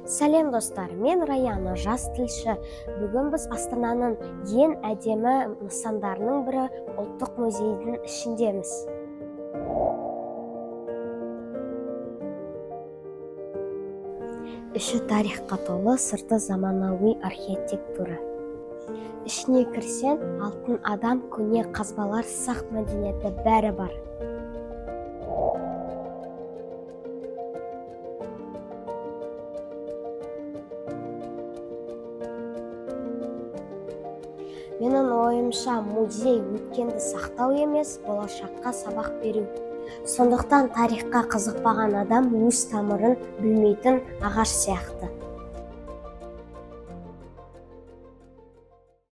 Сәлем достар, мен Раяна, жас тілші. Бүгін біз Астананың ең әдемі нысандарының бірі ұлттық музейдің ішіндеміз. Іші тарихқа толы, сырты заманауи архитектура. Ішіне кірсең, алтын адам, көне қазбалар, сақ мәдениеті бәрі бар. Менің ойымша, музей өткенді сақтау емес, болашаққа сабақ беру. Сондықтан тарихқа қызықпаған адам өз тамырын білмейтін ағаш сияқты.